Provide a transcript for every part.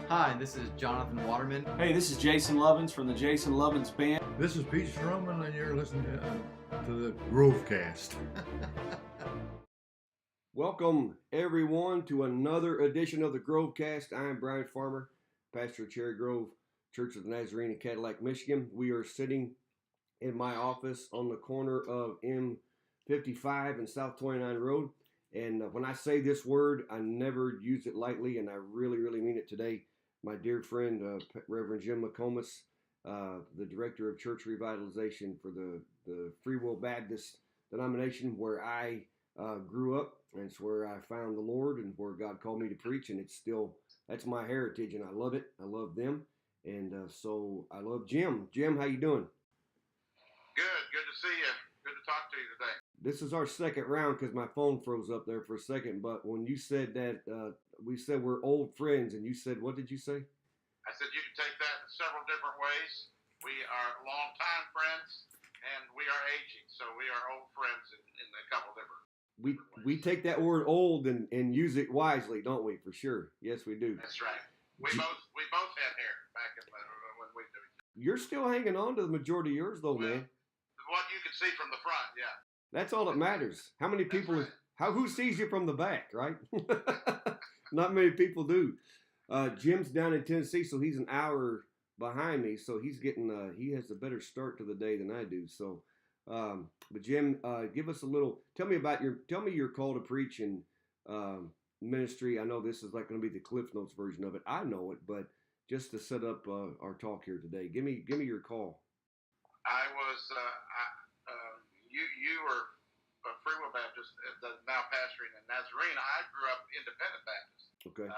Hi, this is Jonathan Waterman. Hey, this is Jason Lovins from the Jason Lovins Band. This is Pete Stroman, and you're listening to the GroveCast. Welcome, everyone, to another edition of the GroveCast. I'm Brian Farmer, pastor of Cherry Grove Church of the Nazarene in Cadillac, Michigan. We are sitting in my office on the corner of M55 and South 29 Road. And when I say this word, I never use it lightly, and I really, really mean it today. My dear friend, Reverend Jim McComas, the director of church revitalization for the Free Will Baptist denomination where I grew up, and it's where I found the Lord and where God called me to preach, and that's my heritage, and I love it. I love them, and so I love Jim. Jim, how you doing? Good to see you. Good to talk to you today. This is our second round because my phone froze up there for a second, but when you said that, we said we're old friends, and you said, what did you say? I said you can take that in several different ways. We are longtime friends, and we are aging, so we are old friends in a couple different ways. We take that word old and use it wisely, don't we? For sure. Yes, we do. That's right. We both had hair back when we did it. You're still hanging on to the majority of yours, though, man. What you can see from the front, yeah. That's all that matters. How many people? Right. Who sees you from the back, right? Not many people do. Jim's down in Tennessee, so he's an hour behind me. So he's getting he has a better start to the day than I do. So, but Jim, give us a little. Tell me your call to preach and ministry. I know this is like going to be the Cliff Notes version of it. I know it, but just to set up our talk here today, give me your call. I was you were a Free Will Baptist, now pastoring in Nazarene. I grew up independent Baptist. Okay.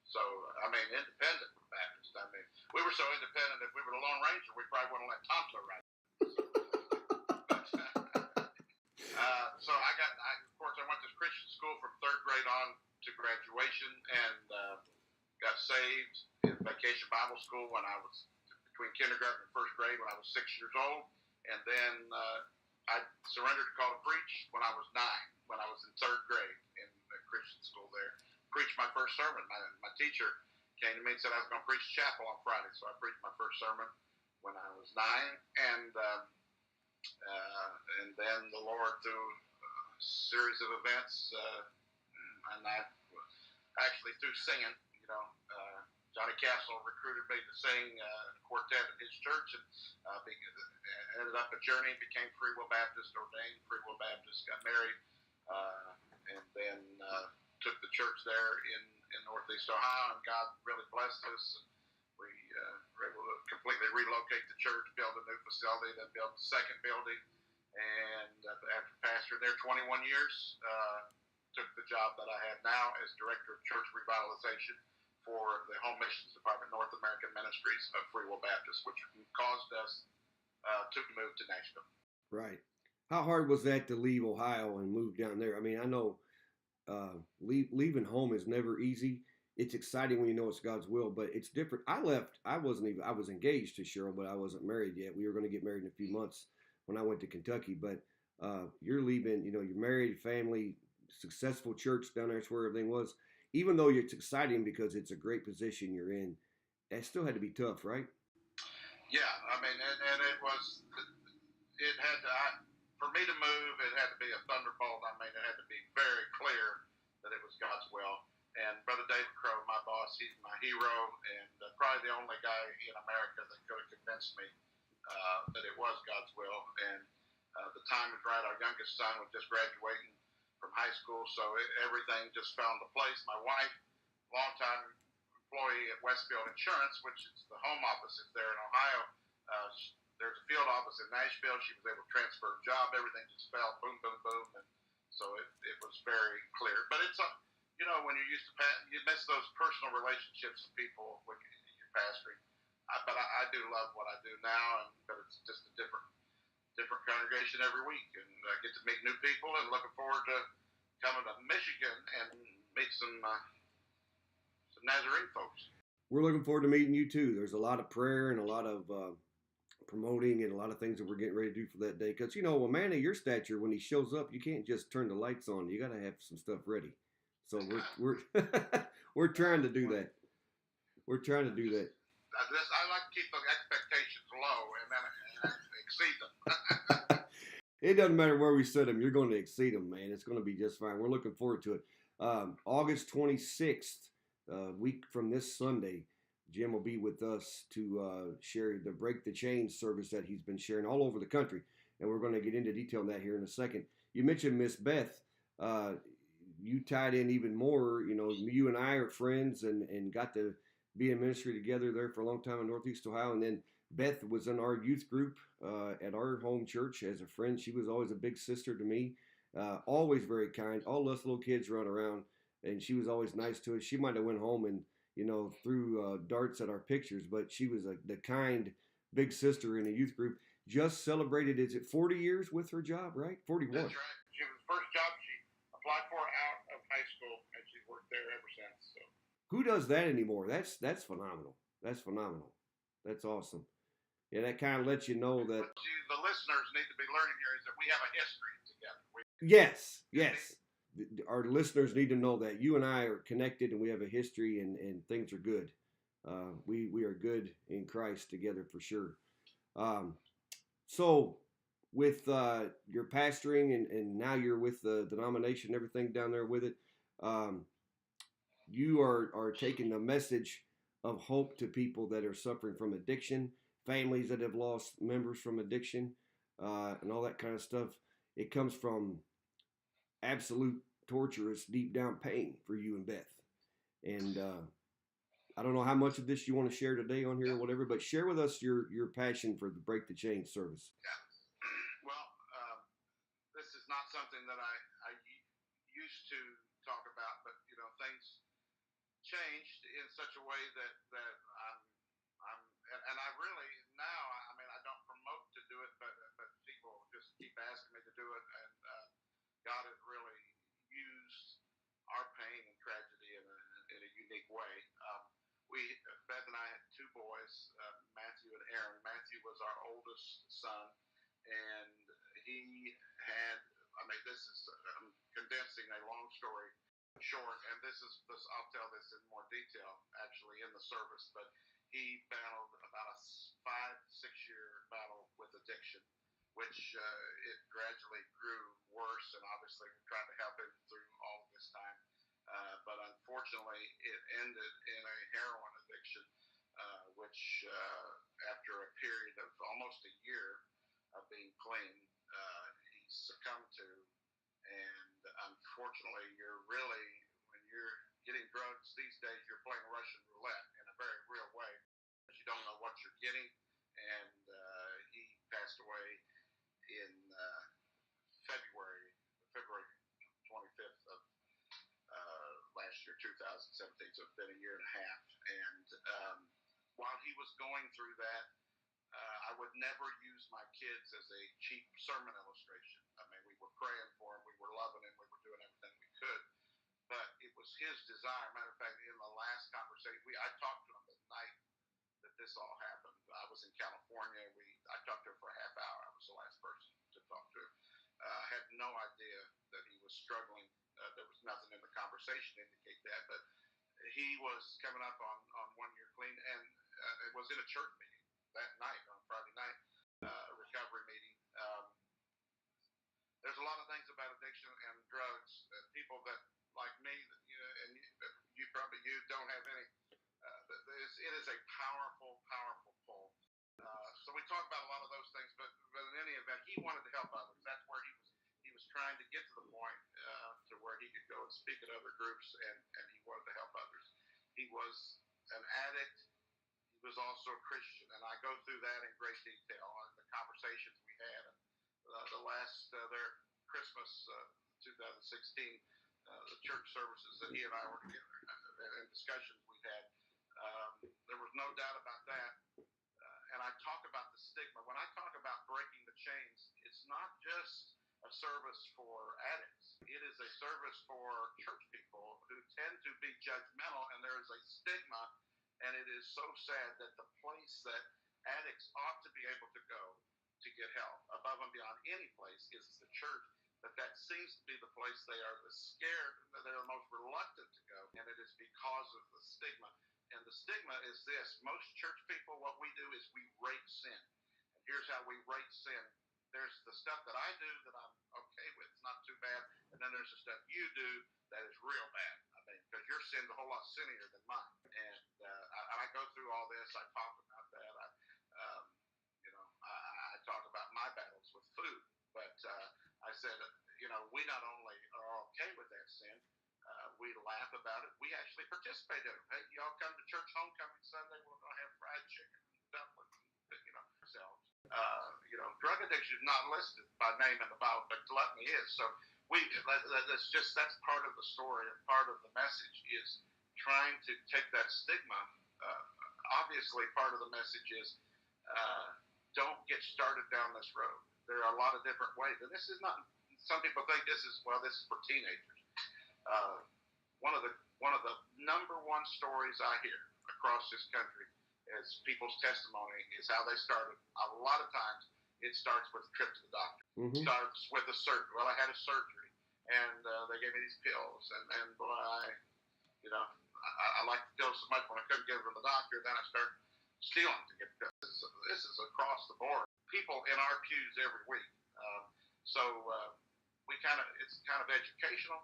So I mean, independent Baptist. I mean, we were so independent. If we were the Lone Ranger, we probably wouldn't let Tonto ride. So of course, I went to Christian school from third grade on to graduation, and got saved in Vacation Bible School when I was between kindergarten and first grade when I was 6 years old. And then I surrendered to call to preach when I was 9, when I was in third grade in the Christian school there. Preached my first sermon. My teacher came to me and said I was going to preach chapel on Friday. So I preached my first sermon when I was 9. And then the Lord, through a series of events, and I actually through singing, Johnny Castle recruited me to sing quartet at his church, and ended up a journey, became Free Will Baptist, ordained Free Will Baptist, got married, and then took the church there in Northeast Ohio, and God really blessed us. We were able to completely relocate the church, build a new facility, then build a second building, and after pastoring there 21 years, took the job that I have now as Director of Church Revitalization for the Home Missions Department, North American Ministries of Free Will Baptist, which caused us to move to Nashville. Right. How hard was that to leave Ohio and move down there? I mean, I know leaving home is never easy. It's exciting when you know it's God's will, but it's different. I left. I was engaged to Cheryl, but I wasn't married yet. We were going to get married in a few months when I went to Kentucky. But you're leaving. You're married, family, successful church down there. That's where everything was. Even though it's exciting because it's a great position you're in, it still had to be tough, right? Yeah, I mean, and it had to, for me to move, it had to be a thunderbolt. I mean, it had to be very clear that it was God's will. And Brother David Crow, my boss, he's my hero, and probably the only guy in America that could have convinced me that it was God's will. And the time was right. Our youngest son was just graduating from high school, so everything just fell into place. My wife, longtime employee at Westfield Insurance, which is the home office is there in Ohio. There's a field office in Nashville. She was able to transfer a job. Everything just fell, boom, boom, boom, and so it was very clear. But it's when you're used to you miss those personal relationships with people when you're pastoring. But I do love what I do now, but it's just a different congregation every week, and I get to meet new people, and looking forward to coming to Michigan and meet some Nazarene folks. We're looking forward to meeting you too. There's a lot of prayer and a lot of promoting and a lot of things that we're getting ready to do for that day. Because a man of your stature, when he shows up, you can't just turn the lights on. You got to have some stuff ready. So we're we're trying to do that. We're trying to do that. I like to keep the expectations low and exceed them. It doesn't matter where we set them. You're going to exceed them, man. It's going to be just fine. We're looking forward to it. August 26th, week from this Sunday, Jim will be with us to share the Break the Chains service that he's been sharing all over the country. And we're going to get into detail on that here in a second. You mentioned Miss Beth. You tied in even more. You know, you and I are friends and got to be in ministry together there for a long time in Northeast Ohio. And then Beth was in our youth group at our home church as a friend. She was always a big sister to me, always very kind. All us little kids run around, and she was always nice to us. She might have went home and, you know, threw darts at our pictures, but she was the kind big sister in a youth group. Just celebrated, is it 40 years with her job, right? 41. That's right. She was the first job she applied for out of high school, and she's worked there ever since. So. Who does that anymore? That's phenomenal. That's phenomenal. That's awesome. Yeah, that kind of lets you know that. What the listeners need to be learning here is that we have a history together. Yes. Our listeners need to know that you and I are connected and we have a history and things are good. We are good in Christ together for sure. So with your pastoring and now you're with the denomination, everything down there with it, you are taking the message of hope to people that are suffering from addiction, families that have lost members from addiction, and all that kind of stuff. It comes from absolute torturous, deep down pain for you and Beth. And I don't know how much of this you want to share today on here or whatever, but share with us your passion for the Break the Chains service. Yeah. Well, this is not something that I used to talk about, but you know, things changed in such a way that I'm and I really now, I mean, I don't promote to do it, but people just keep asking me to do it, and God has really used our pain and tragedy in a unique way. Beth and I had two boys, Matthew and Aaron. Matthew was our oldest son, and he had, I mean, this is condensing a long story short, and I'll tell this in more detail actually in the service, but he battled about a 5-6 year battle with addiction, which it gradually grew worse, and obviously we're trying to help him through all of this time. But unfortunately, it ended in a heroin addiction, which after a period of almost a year of being clean, he succumbed to. And unfortunately, when you're getting drugs these days, you're playing Russian roulette in a very real way. You don't know what you're getting. And he passed away in February 25th of last year, 2017, so it's been a year and a half. And while he was going through that, I would never use my kids as a cheap sermon illustration. I mean, we were praying for him, we were loving him, we were doing everything we could. But it was his desire. Matter of fact, in the last conversation, I talked to him the night that this all happened. I was in California. I talked to him for a half hour. I was the last person to talk to him. I had no idea that he was struggling. There was nothing in the conversation to indicate that, but he was coming up on 1 year clean, and it was in a church meeting that night, on Friday night, recovery meeting. There's a lot of things about addiction and drugs. People that, like me, and you probably don't have any. It is a powerful, powerful pull. So we talk about a lot of those things, but in any event, he wanted to help others. That's where he was trying to get to the point to where he could go and speak at other groups, and he wanted to help others. He was an addict. He was also a Christian, and I go through that in great detail on the conversations we had. The last their Christmas 2016, the church services that he and I were together and discussions we had. There was no doubt about that. And I talk about the stigma. When I talk about breaking the chains, it's not just a service for addicts. It is a service for church people who tend to be judgmental, and there is a stigma, and it is so sad that the place that addicts ought to be able to go to get help above and beyond any place is the church. that seems to be the place they are the scared, they're the most reluctant to go, and it is because of the stigma. And the stigma is this: most church people, what we do is we rate sin. And here's how we rate sin. There's the stuff that I do that I'm okay with, it's not too bad, and then there's the stuff you do that is real bad. I mean, because your sin's a whole lot sinnier than mine. And I go through all this. I talk about that. I talk about my battles with food. But I said, we not only are okay with that sin, we laugh about it. We actually participate in it. Hey, y'all come to church homecoming Sunday, we're going to have fried chicken and dumplings, ourselves. Drug addiction is not listed by name in the Bible, but gluttony is. So that's part of the story, and part of the message is trying to take that stigma. Obviously, part of the message is don't get started down this road. There are a lot of different ways, and this is not. Some people think this is for teenagers. One of the number one stories I hear across this country is people's testimony is how they started. A lot of times it starts with a trip to the doctor. Mm-hmm. Starts with a surgery. Well, I had a surgery, and they gave me these pills, and boy, I liked the pills so much when I couldn't get them from the doctor. Then I started stealing to get pills. This is across the board. People in our pews every week. It's kind of educational.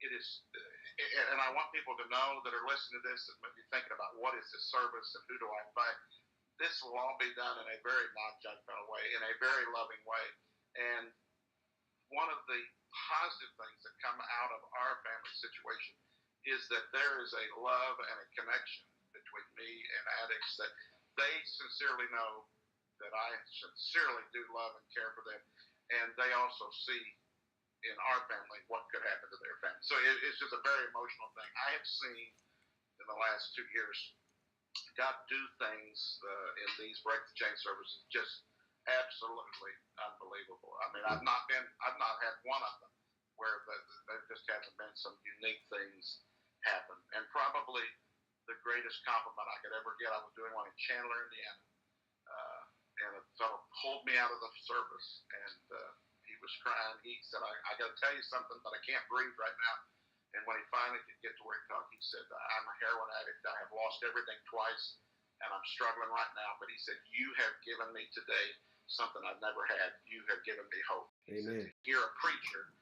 It is, and I want people to know that are listening to this and maybe thinking about what is this service and who do I invite. This will all be done in a very non-judgmental way, in a very loving way. And one of the positive things that come out of our family situation is that there is a love and a connection between me and addicts, that they sincerely know that I sincerely do love and care for them, and they also see in our family what could happen to their family. So it's just a very emotional thing. I have seen in the last 2 years God do things in these break the chain services just absolutely unbelievable. I mean, I've not had one of them where there just hasn't been some unique things happen. And probably the greatest compliment I could ever get, I was doing one in Chandler, Indiana, and a fellow pulled me out of the service, and he was crying. He said, I got to tell you something, but I can't breathe right now. And when he finally could get to where he talked, he said, I'm a heroin addict. I have lost everything twice, and I'm struggling right now. But he said, you have given me today something I've never had. You have given me hope. Amen. Hear a preacher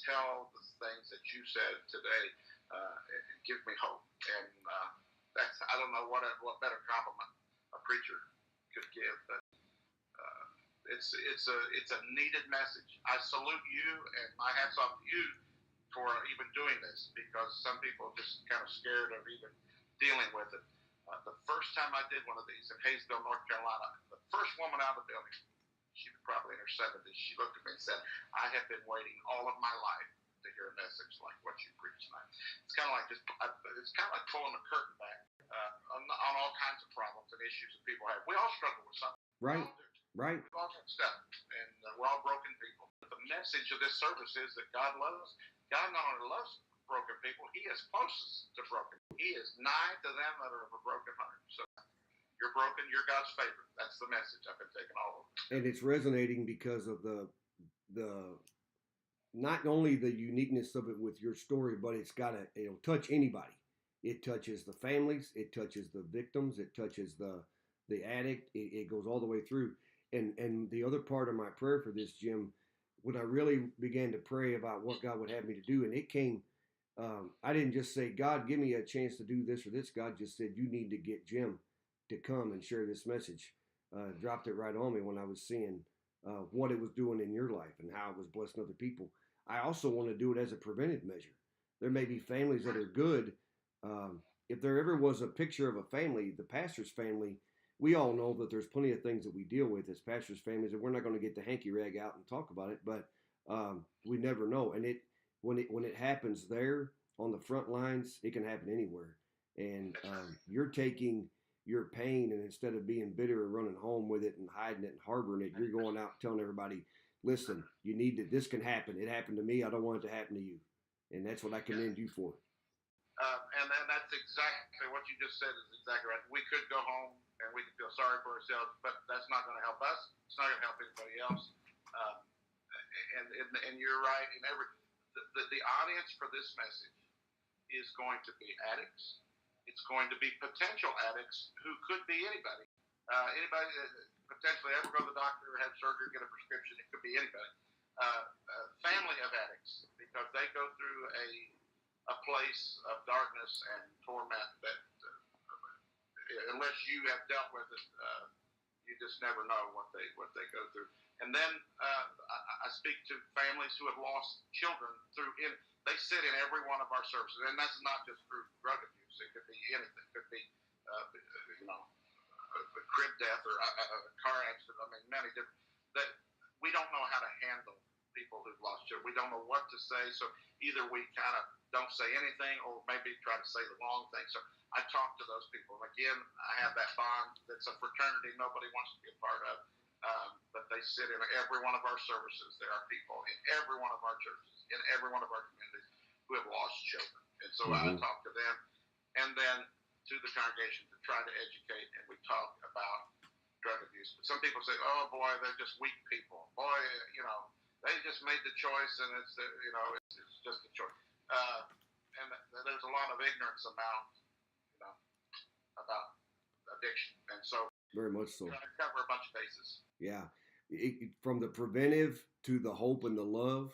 tell the things that you said today, give me hope. And I don't know what better compliment a preacher could give, but it's a needed message. I salute you, and my hat's off to you for even doing this, because some people are just kind of scared of even dealing with it. The first time I did one of these in Hayesville, North Carolina, the first woman out of the building, she was probably in her 70s, she looked at me and said, I have been waiting all of my life to hear a message like what you preach tonight. It's kind of like pulling the curtain back on all kinds of problems and issues that people have. We all struggle with something. Right. Right. We all have stuff, and we're all broken people. But the message of this service is that God loves. God not only loves broken people, He is closest to broken. He is nigh to them that are of a broken heart. So you're broken, you're God's favorite. That's the message I've been taking all over. And it's resonating because of the not only the uniqueness of it with your story, but it'll touch anybody. It touches the families, it touches the victims, it touches the addict. It goes all the way through. And the other part of my prayer for this, Jim, when I really began to pray about what God would have me to do, and it came, I didn't just say, God, give me a chance to do this or this. God just said, you need to get Jim to come and share this message. Dropped it right on me when I was seeing what it was doing in your life and how it was blessing other people. I also want to do it as a preventive measure. There may be families that are good. If there ever was a picture of a family, the pastor's family, we all know that there's plenty of things that we deal with as pastors' families, and we're not going to get the hanky rag out and talk about it, but we never know. And when it happens there on the front lines, it can happen anywhere. And you're taking your pain, and instead of being bitter or running home with it and hiding it and harboring it, you're going out telling everybody, listen, you need to, this can happen. It happened to me. I don't want it to happen to you. And that's what I commend you for. And that's exactly what you just said is exactly right. We could go home and we could feel sorry for ourselves, but that's not going to help us. It's not going to help anybody else. and you're right. And the audience for this message is going to be addicts. It's going to be potential addicts who could be anybody. Anybody that potentially ever go to the doctor or have surgery, get a prescription. It could be anybody. Family of addicts, because they go through a place of darkness and torment that unless you have dealt with it, you just never know what they go through. And then I speak to families who have lost children they sit in every one of our services, and that's not just through drug abuse. It could be anything. It could be a crib death or a car accident. I mean, many different. That we don't know how to handle people who've lost children. We don't know what to say. So either we kind of don't say anything, or maybe try to say the wrong thing. So I talk to those people. And again, I have that bond. That's a fraternity nobody wants to be a part of. But they sit in every one of our services. There are people in every one of our churches, in every one of our communities, who have lost children. And so I talk to them, and then to the congregation to try to educate, and we talk about drug abuse. But some people say, "Oh boy, they're just weak people. Boy, they just made the choice, and it's just a choice." And there's a lot of ignorance about addiction, and so very much so. Trying to cover a bunch of bases. Yeah, from the preventive to the hope and the love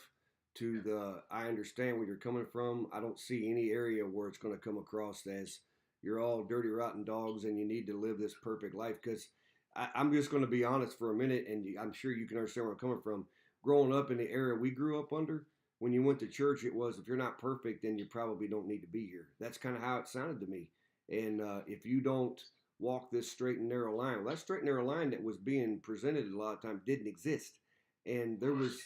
to the I understand where you're coming from. I don't see any area where it's going to come across as you're all dirty, rotten dogs and you need to live this perfect life. Because I'm just going to be honest for a minute, and I'm sure you can understand where I'm coming from. Growing up in the era we grew up under, when you went to church, it was, if you're not perfect, then you probably don't need to be here. That's kind of how it sounded to me. And if you don't walk this straight and narrow line, well, that straight and narrow line that was being presented a lot of times didn't exist. And there was,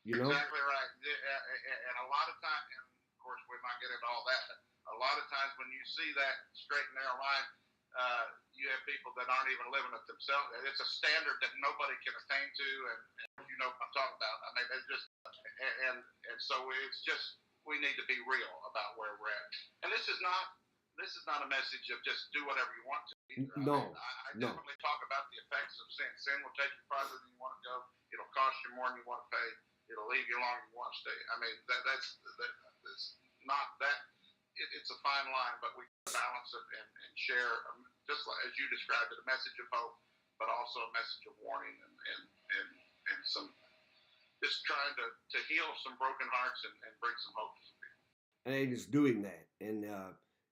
Exactly right. And a lot of times, and of course we might get into all that, but a lot of times when you see that straight and narrow line, you have people that aren't even living it themselves. It's a standard that nobody can attain to, and you know what I'm talking about. I mean, it's just, and so it's just, we need to be real about where we're at. And this is not a message of just do whatever you want to. No, I definitely talk about the effects of sin. Sin will take you farther than you want to go. It'll cost you more than you want to pay. It'll leave you longer than you want to stay. I mean, that's not that. It's a fine line, but we balance it and share, just like as you described it, a message of hope, but also a message of warning and some just trying to heal some broken hearts and bring some hope to some people. And it's doing that. And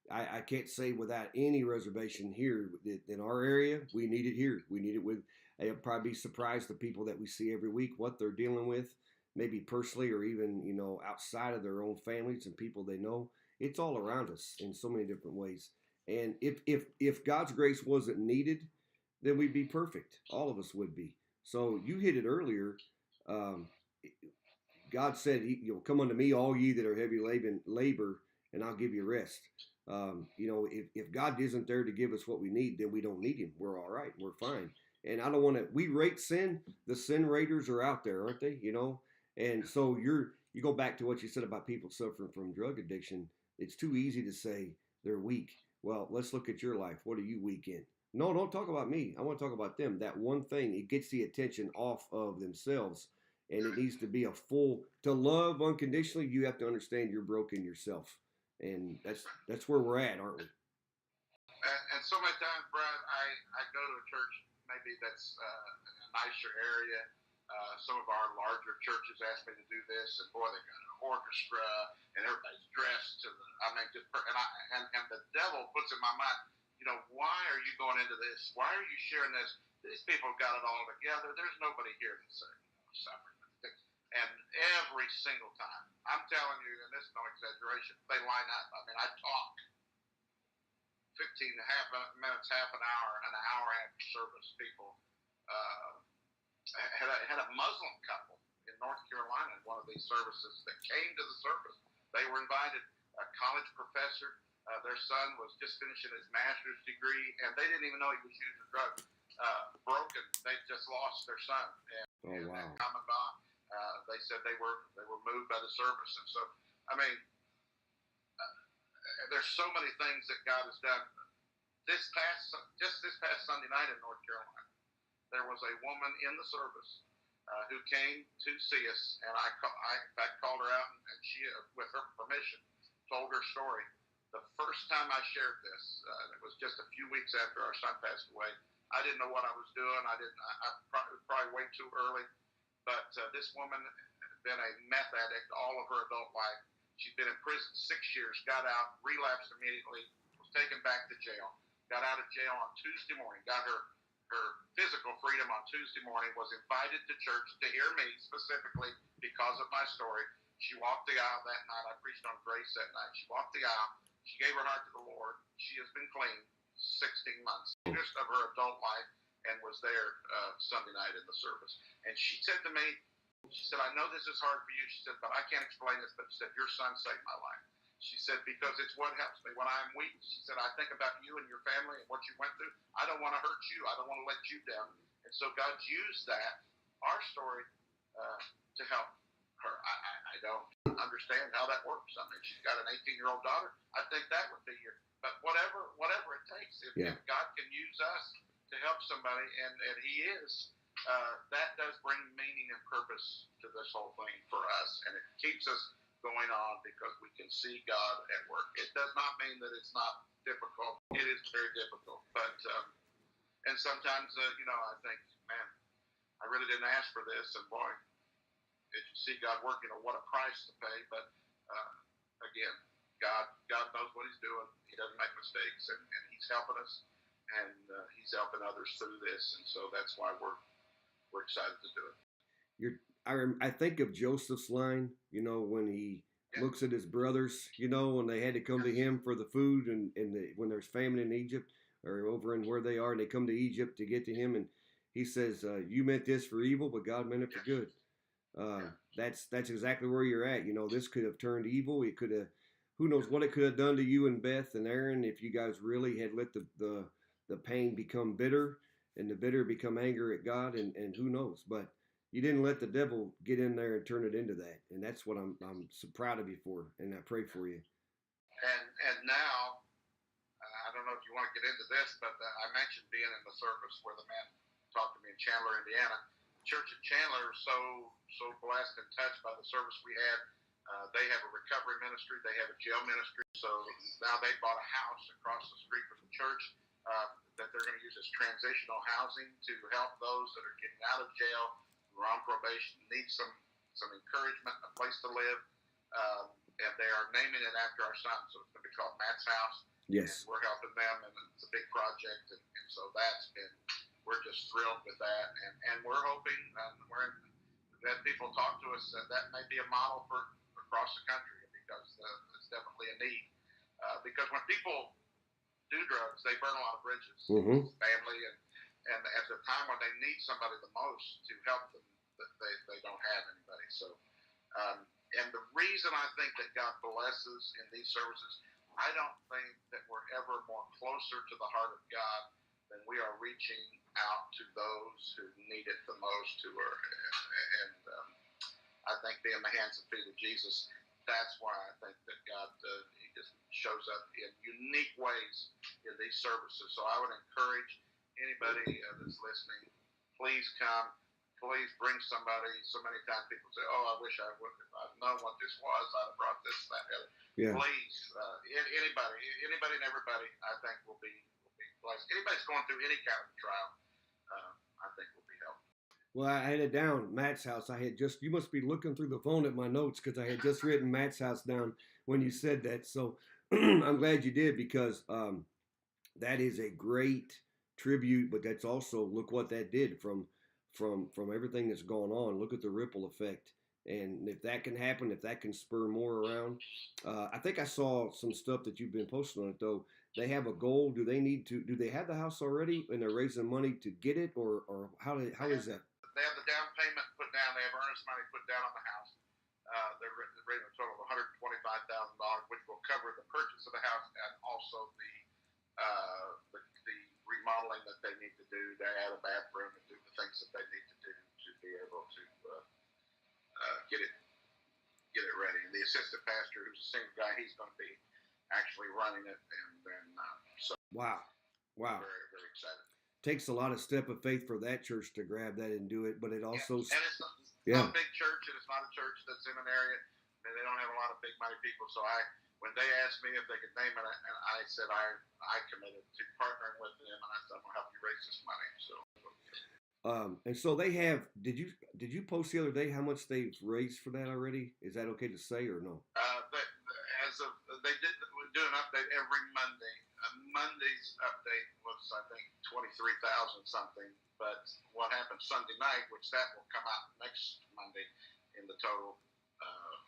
I can't say without any reservation here that in our area, we need it here. We need it with, I'll probably be surprised the people that we see every week, what they're dealing with, maybe personally or even, outside of their own families and people they know. It's all around us in so many different ways. And if God's grace wasn't needed, then we'd be perfect. All of us would be. So you hit it earlier. God said, come unto me, all ye that are heavy labor, and I'll give you rest. If God isn't there to give us what we need, then we don't need him. We're all right. We're fine. And I don't want to, we rate sin. The sin raters are out there, aren't they? And so you go back to what you said about people suffering from drug addiction. It's too easy to say they're weak. Well, let's look at your life. What are you weak in? No, don't talk about me. I want to talk about them. That one thing, it gets the attention off of themselves. And it needs to be to love unconditionally, you have to understand you're broken yourself. And that's where we're at, aren't we? And so many times, Brian, I go to a church maybe that's in a nicer area. Some of our larger churches ask me to do this, and boy, they got an orchestra, and everybody's dressed to the. I mean, and the devil puts in my mind, why are you going into this? Why are you sharing this? These people got it all together. There's nobody here that's suffering. And every single time, I'm telling you, and this is no exaggeration, they line up. I mean, I talk 15 and a half minutes, half an hour after service. People had a Muslim couple in North Carolina in one of these services that came to the service. They were invited, a college professor. Their son was just finishing his master's degree, and they didn't even know he was using drugs. Broken. They just lost their son. And common bond. They said they were moved by the service, and so there's so many things that God has done. This past Sunday night in North Carolina, there was a woman in the service who came to see us, and I in fact called her out, and she, with her permission, told her story. The first time I shared this, it was just a few weeks after our son passed away. I didn't know what I was doing. I probably way too early. But this woman had been a meth addict all of her adult life. She'd been in prison 6 years, got out, relapsed immediately, was taken back to jail, got out of jail on Tuesday morning, got her physical freedom on Tuesday morning, was invited to church to hear me specifically because of my story. She walked the aisle that night. I preached on grace that night. She walked the aisle. She gave her heart to the Lord. She has been clean 16 months, just of her adult life, and was there Sunday night in the service. And she said to me, she said, I know this is hard for you. She said, but I can't explain this. But she said, your son saved my life. She said, because it's what helps me when I'm weak. She said, I think about you and your family and what you went through. I don't want to hurt you. I don't want to let you down. And so God used that, our story, to help her. I don't understand how that works. I mean, she's got an 18-year-old daughter. I think that would be your, but whatever it takes, if God can use us to help somebody, and He is, that does bring meaning and purpose to this whole thing for us, and it keeps us going on because we can see God at work. It does not mean that it's not difficult. It is very difficult, but and sometimes I think, man, I really didn't ask for this, and boy, if you see God working, what a price to pay. But again, God knows what He's doing. He doesn't make mistakes, and He's helping us, and He's helping others through this, and so that's why we're excited to do it. I think of Joseph's line, when he looks at his brothers, when they had to come to him for the food, and when there's famine in Egypt or over in where they are, and they come to Egypt to get to him, and he says, "You meant this for evil, but God meant it for good." That's exactly where you're at. This could have turned evil. It could have, who knows what it could have done to you and Beth and Aaron if you guys really had let the pain become bitter and the bitter become anger at God, and who knows. But you didn't let the devil get in there and turn it into that, and that's what I'm so proud of you for, and I pray for you. And now, I don't know if you want to get into this, but I mentioned being in the service where the man talked to me in Chandler, Indiana. Church at Chandler is so blessed and touched by the service we had. They have a recovery ministry. They have a jail ministry. So now they bought a house across the street from the church that they're going to use as transitional housing to help those that are getting out of jail, who are on probation, need some encouragement, a place to live. And they are naming it after our son. So it's going to be called Matt's House. Yes. And we're helping them, and it's a big project. And so we're just thrilled with that. And we're hoping, we've had people talk to us that may be a model for across the country, because it's definitely a need. Because when people do drugs, they burn a lot of bridges, family, and at the time when they need somebody the most to help them, they don't have anybody. So, and the reason I think that God blesses in these services, I don't think that we're ever more closer to the heart of God than we are reaching out to those who need it the most, I think being the hands and feet of Jesus, that's why I think that God, He just shows up in unique ways in these services. So I would encourage anybody that's listening, please come. Please bring somebody. So many times people say, "Oh, I wish I would. If I'd known what this was, I'd have brought this, that, the other." Yeah. Please, anybody and everybody, I think will be blessed. Anybody's going through any kind of trial, I think will be helped. Well, I had it down, Matt's house. You must be looking through the phone at my notes, because I had just written Matt's house down when you said that. So I'm glad you did, because that is a great tribute, but that's also, look what that did from everything that's gone on. Look at the ripple effect. And if that can happen, if that can spur more around, I think I saw some stuff that you've been posting on it, though. They have a goal. Do they have the house already, and they're raising money to get it, or how is that? They have the down payment put down. They have earnest money put down on the house. They're raising a total of $125,000, which will cover the purchase of the house and also the remodeling that they need to do to add a bathroom and do the things that they need to do to be able to get it ready. And the assistant pastor, who's a single guy, he's going to be actually running it, and then so wow, very, very excited. takes a lot of step of faith for that church to grab that and do it, but it also, and it's not a big church, and it's not a church that's in an area. They don't have a lot of big money people, so when they asked me if they could name it, and I said I committed to partnering with them, and I said I'm gonna help you raise this money. So. And so they have. Did you post the other day how much they've raised for that already? Is that okay to say or no? They do an update every Monday. Monday's update was I think 23,000 something. But what happened Sunday night, which that will come out next Monday, in the total.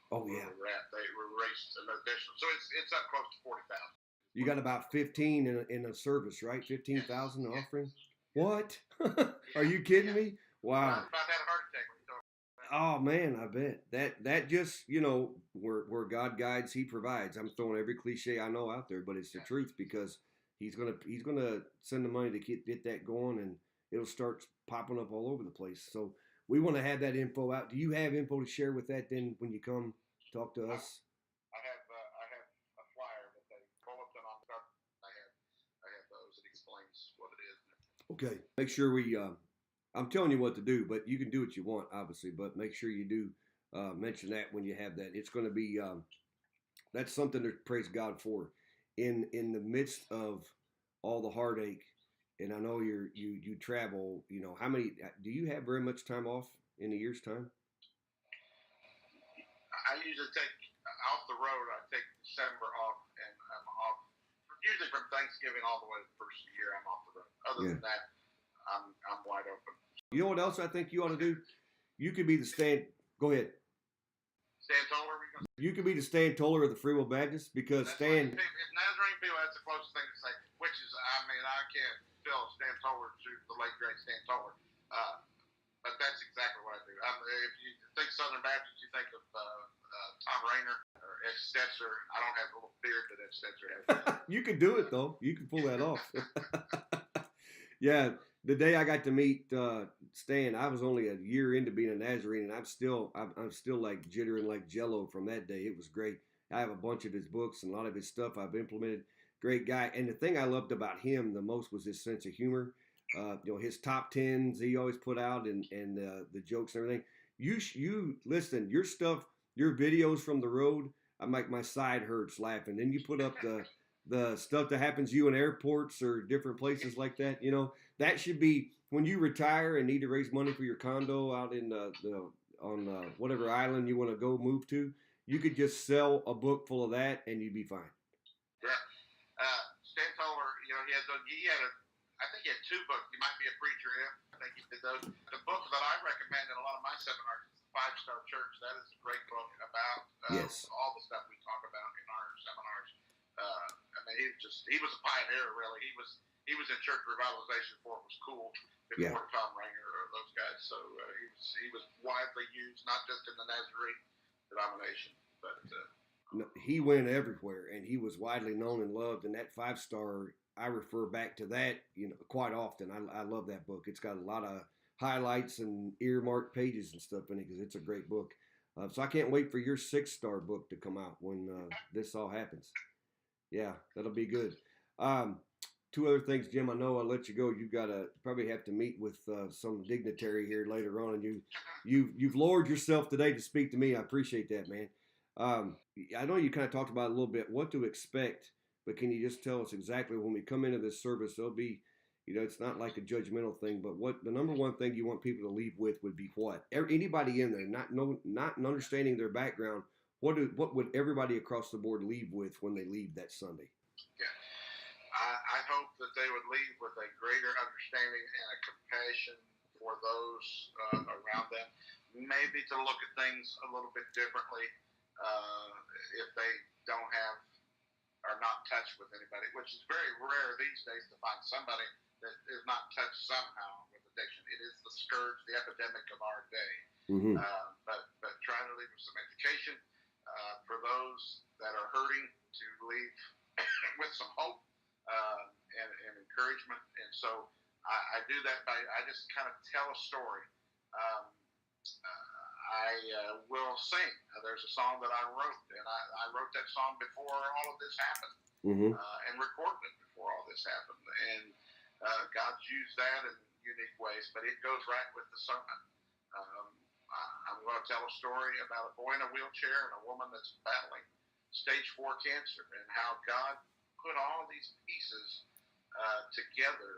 Where we're at, they were raised an additional, so it's up close to 40,000. You got about 15 in a service, right? 15,000 offering. What? Are you kidding me? Wow. Well, about had a heart attack when you talk about that. Oh man, I bet that just where God guides, He provides. I'm throwing every cliche I know out there, but it's the truth because He's gonna send the money to get that going, and it'll start popping up all over the place. So we want to have that info out. Do you have info to share with that then when you come talk to us? I have a flyer that they bulletin on the cover. I have those. It explains what it is. Okay. Make sure I'm telling you what to do, but you can do what you want, obviously, but make sure you do mention that when you have that. It's going to be, that's something to praise God for. In the midst of all the heartache, and I know you travel, do you have very much time off in a year's time? I usually take off the road. I take December off, and I'm off usually from Thanksgiving all the way to the first of the year. I'm off the road. Other than that, I'm wide open. You know what else I think you ought to do? You could be the Go ahead. Stan Toller. You could be the Stan Toller of the Free Will Baptist because Stan. If Nazarene people, that's the closest thing to say. Which is, I can't fill Stan Toller to the late great Stan Toller. But that's exactly what I do. If you think Southern Baptist, you think of Tom Rayner or Ed Stetzer. I don't have the little beard that Ed Stetzer has. You could do it though. You can pull that off. Yeah, the day I got to meet Stan, I was only a year into being a Nazarene, and I'm still like jittering like Jello from that day. It was great. I have a bunch of his books and a lot of his stuff I've implemented. Great guy, and the thing I loved about him the most was his sense of humor. His top tens he always put out, and the jokes and everything. You listen, your stuff, your videos from the road. My side hurts laughing. Then you put up the stuff that happens to you in airports or different places like that. That should be when you retire and need to raise money for your condo out in on whatever island you want to go move to. You could just sell a book full of that and you'd be fine. Yeah. Stan Toller, I think he had two books. He might be a preacher, I think he did those. The book that I recommend in a lot of my seminars is The 5-Star Church. That is a great book about all the stuff we talk about in our seminars. He was a pioneer, really. He was in church revitalization before it was cool, before Tom Rayner or those guys. So he was widely used, not just in the Nazarene denomination, but he went everywhere, and he was widely known and loved. And that 5-star, I refer back to that, quite often. I love that book. It's got a lot of highlights and earmarked pages and stuff in it because it's a great book. So I can't wait for your 6-star book to come out when this all happens. Yeah, that'll be good. Two other things, Jim. I know I'll let you go. You've got to probably have to meet with some dignitary here later on, and you've lowered yourself today to speak to me. I appreciate that, man. I know you kind of talked about a little bit what to expect, but can you just tell us exactly when we come into this service? There'll be, it's not like a judgmental thing, but what the number one thing you want people to leave with would be what? Anybody in there, not understanding their background. What would everybody across the board leave with when they leave that Sunday? Yeah. I hope that they would leave with a greater understanding and a compassion for those around them. Maybe to look at things a little bit differently if they are not touched with anybody, which is very rare these days to find somebody that is not touched somehow with addiction. It is the scourge, the epidemic of our day. Mm-hmm. But try to leave with some education for those that are hurting, to leave with some hope and encouragement. And so I do that I just kind of tell a story. I will sing. There's a song that I wrote, and I wrote that song before all of this happened, and recorded it before all this happened. And God's used that in unique ways, but it goes right with the sermon. I'm going to tell a story about a boy in a wheelchair and a woman that's battling stage 4 cancer, and how God put all these pieces together,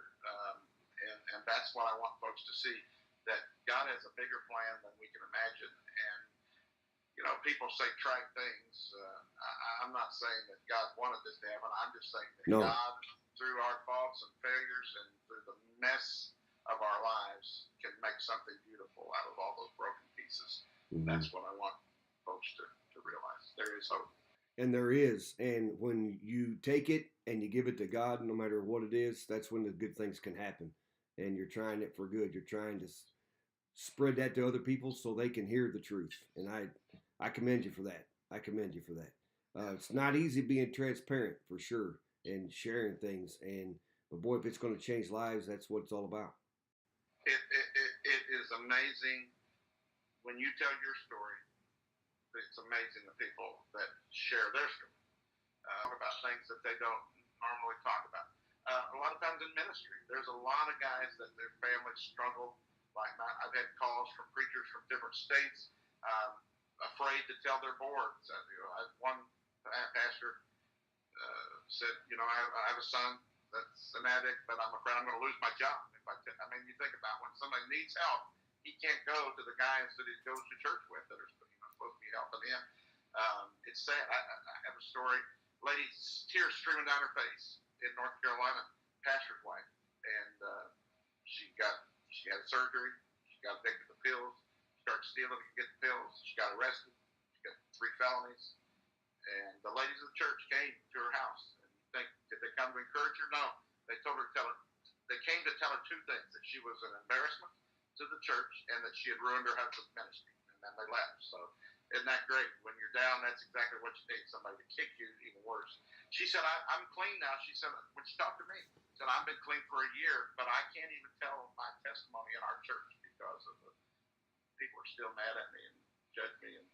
and that's what I want folks to see, that God has a bigger plan than we can imagine. And people say trite things. I'm not saying that God wanted this to happen. I'm just saying that God, through our faults and failures and through the mess of our lives, can make something beautiful out of all those broken pieces. Mm-hmm. That's what I want folks to realize. There is hope. And there is. And when you take it and you give it to God, no matter what it is, that's when the good things can happen. And you're trying it for good. You're trying to spread that to other people so they can hear the truth. And I commend you for that. I commend you for that. It's not easy being transparent, for sure, and sharing things. But boy, if it's going to change lives, that's what it's all about. It is amazing when you tell your story. It's amazing the people that share their story about things that they don't normally talk about. A lot of times in ministry, there's a lot of guys that their families struggle like that. I've had calls from preachers from different states, afraid to tell their boards. One pastor said, I have a son that's an addict, but I'm afraid I'm going to lose my job. You think about when somebody needs help, he can't go to the guys that he goes to church with that are supposed to be helping him. It's sad. I have a story. Lady, tears streaming down her face in North Carolina, pastor's wife, and she had surgery. She got addicted to pills. She started stealing to get the pills. She got arrested. She got 3 felonies. And the ladies of the church came to her house. And you think, did they come to encourage her? No. They told her they came to tell her 2 things: that she was an embarrassment to the church and that she had ruined her husband's ministry. And then they left. So isn't that great? When you're down, that's exactly what you need, somebody to kick you even worse. She said, I'm clean now. She said, when she talked to me, she said, I've been clean for a year, but I can't even tell my testimony in our church because of the people are still mad at me and judge me and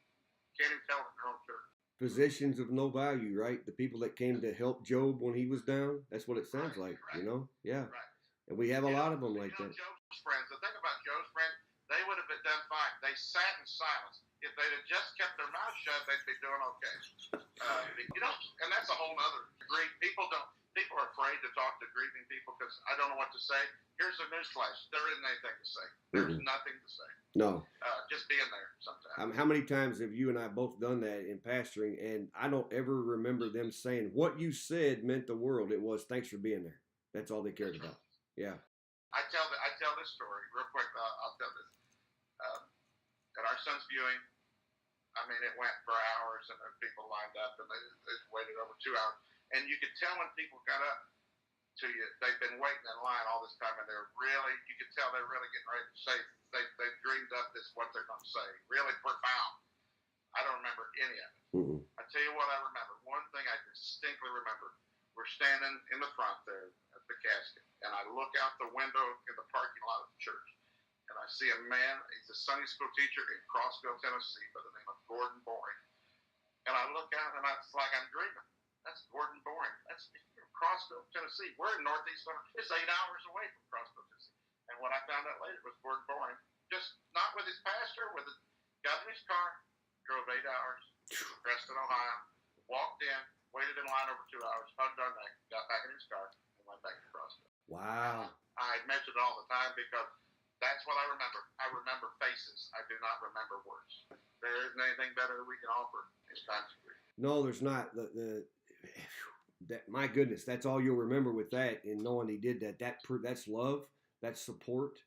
can't even tell it in their own church. Physicians of no value, right? The people that came to help Job when he was down. That's what it sounds like, right. Yeah. Right. And we have a lot of them like that. Job's friends, the thing about Job's friends, they would have been done fine. They sat in silence. If they'd have just kept their mouth shut, they'd be doing okay. And that's a whole other grief. People are afraid to talk to grieving people because I don't know what to say. Here's a newsflash: there isn't anything to say. There's nothing to say. No. Just being there sometimes. How many times have you and I both done that in pastoring, and I don't ever remember them saying what you said meant the world. It was thanks for being there. That's all they cared about. Yeah. I tell this story real quick. I'll tell this. At our son's viewing, it went for hours, and there were people lined up, and they waited over 2 hours. And you could tell when people got up to you, they've been waiting in line all this time, and you could tell they're really getting ready to say, they've dreamed up what they're going to say. Really profound. I don't remember any of it. Mm-hmm. I tell you what I remember. One thing I distinctly remember, we're standing in the front there at the casket, and I look out the window in the parking lot of the church, and I see a man. He's a Sunday school teacher in Crossville, Tennessee, by the name of Gordon Boring. And I look out, and it's like I'm dreaming. That's Gordon Boring. That's Crossville, Tennessee. We're in Northeast. It's 8 hours away from Crossville, Tennessee. And what I found out later was Gordon Boring, just not with his pastor, got in his car, drove 8 hours, Preston, Ohio, walked in, waited in line over 2 hours, hugged our neck, got back in his car, and went back to Crossville. Wow. I mention it all the time because that's what I remember. I remember faces. I do not remember words. There isn't anything better that we can offer in times of grief. No, there's not. My goodness, that's all you'll remember with that, and knowing he did that. That's love, that's support,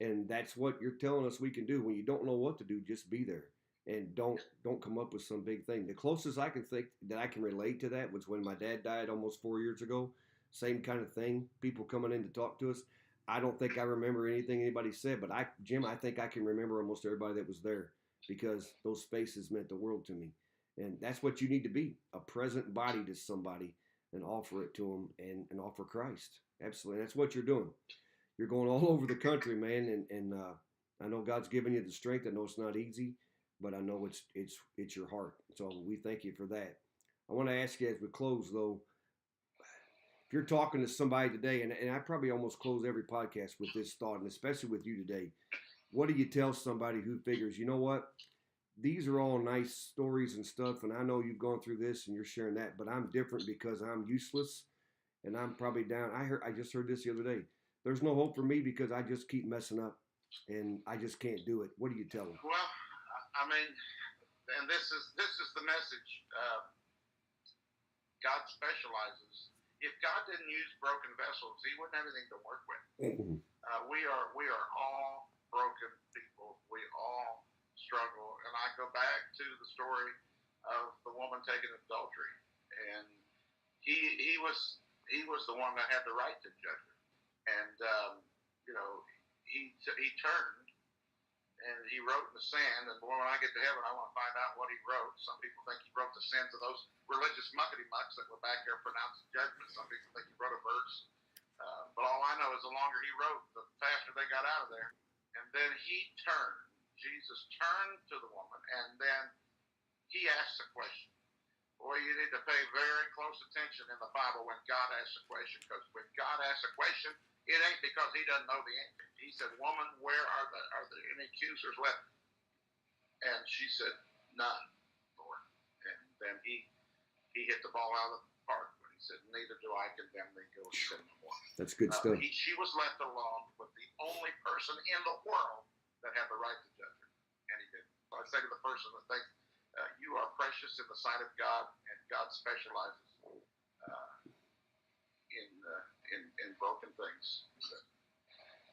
and that's what you're telling us we can do. When you don't know what to do, just be there, and don't come up with some big thing. The closest I can think that I can relate to that was when my dad died almost 4 years ago. Same kind of thing. People coming in to talk to us. I don't think I remember anything anybody said, but Jim, I think I can remember almost everybody that was there because those spaces meant the world to me. And that's what you need to be, a present body to somebody and offer it to them and offer Christ. Absolutely. That's what you're doing. You're going all over the country, man. And I know God's given you the strength. I know it's not easy, but I know it's your heart. So we thank you for that. I want to ask you as we close, though, if you're talking to somebody today, and I probably almost close every podcast with this thought, and especially with you today, what do you tell somebody who figures, you know what, these are all nice stories and stuff, and I know you've gone through this and you're sharing that, but I'm different because I'm useless and I'm probably down. I just heard this the other day. There's no hope for me because I just keep messing up and I just can't do it. What do you tell them? Well, I mean, and this is the message. God specializes. If God didn't use broken vessels, He wouldn't have anything to work with. Mm-hmm. We are all broken people. We all struggle. And I go back to the story of the woman taken in adultery, and he was the one that had the right to judge her. And he turned and he wrote in the sand. And boy, when I get to heaven, I want to find out what he wrote. Some people think he wrote the sins of those religious muckety mucks that were back there pronouncing judgment. Some people think he wrote a verse. But all I know is the longer he wrote, the faster they got out of there. And then he turned. Jesus turned to the woman, and then he asked a question. Boy, you need to pay very close attention in the Bible when God asks a question, because when God asks a question, it ain't because he doesn't know the answer. He said, "Woman, where are there any accusers left?" And she said, "None, Lord." And then he hit the ball out of the park when he said, "Neither do I condemn thee, go and sin no more." That's good stuff. She was left alone with the only person in the world that had the right to judge her, and he didn't. So I say to the person that thinks you are precious in the sight of God, and God specializes in broken things.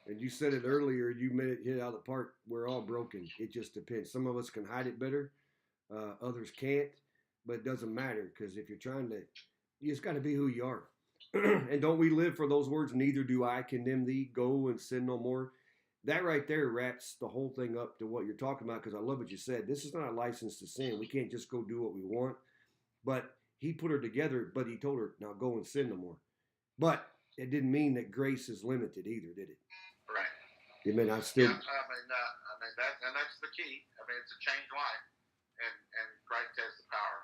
And you said it earlier, you made it hit out of the park. We're all broken. It just depends. Some of us can hide it better. Others can't, but it doesn't matter, because if you're trying to, you just got to be who you are. And don't we live for those words, neither do I condemn thee, go and sin no more. That right there wraps the whole thing up to what you're talking about, because I love what you said. This is not a license to sin. We can't just go do what we want. But he put her together, but he told her, now go and sin no more. But it didn't mean that grace is limited either, did it? Right. It may not still. Yeah, that's the key. I mean, it's a changed life, and Christ has the power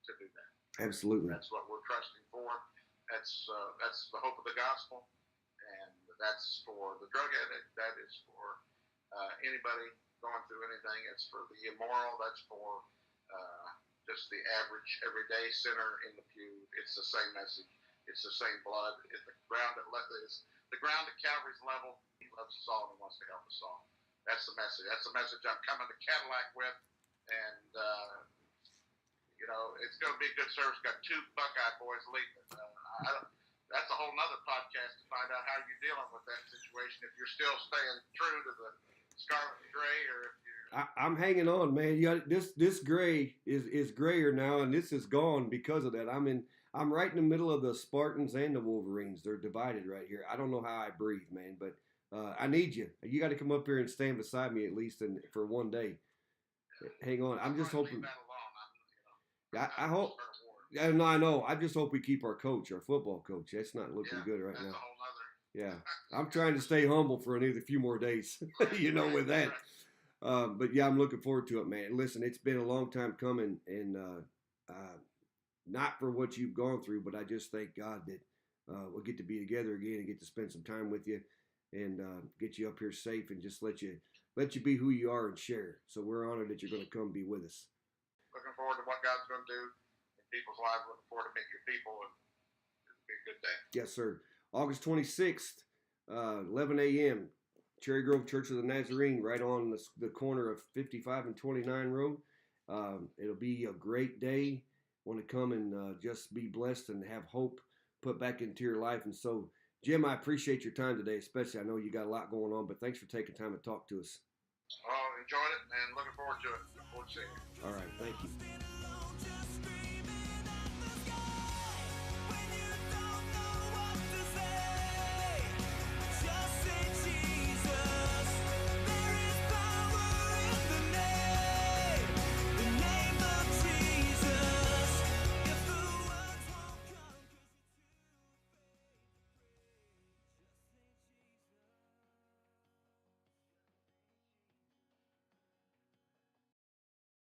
to do that. Absolutely. That's what we're trusting for. That's the hope of the gospel, and that's for the drug addict. That is for anybody going through anything. It's for the immoral. That's for just the average, everyday sinner in the pew. It's the same message. It's the same blood. It's the ground at Calvary's level. He loves us all and wants to help us all. That's the message. That's the message I'm coming to Cadillac with. And, it's going to be a good service. Got two Buckeye boys leading. That's a whole nother podcast to find out how you're dealing with that situation. If you're still staying true to the scarlet and gray, or if you're... I'm hanging on, man. This gray is grayer now, and this is gone because of that. I'm right in the middle of the Spartans and the Wolverines. They're divided right here. I don't know how I breathe, man, but I need you. You got to come up here and stand beside me at least for one day. Hang on. I'm just hoping. I hope. Yeah, no, I know. I just hope we keep our football coach. That's not looking good right now. A whole nother... Yeah, I'm trying to stay humble for another few more days. With that. But yeah, I'm looking forward to it, man. Listen, it's been a long time coming, and not for what you've gone through, but I just thank God that we'll get to be together again and get to spend some time with you, and get you up here safe, and just let you be who you are and share. So we're honored that you're going to come be with us. Looking forward to what God's going to do in people's lives. Looking forward to meet your people, and it'll be a good day. Yes, sir. August 26th, 11 a.m., Cherry Grove Church of the Nazarene, right on the corner of 55 and 29 Road. It'll be a great day. Want to come and just be blessed and have hope put back into your life. And so, Jim, I appreciate your time today, especially. I know you got a lot going on, but thanks for taking time to talk to us. Well, enjoyed it and looking forward to it. Look forward to seeing you. All right, thank you.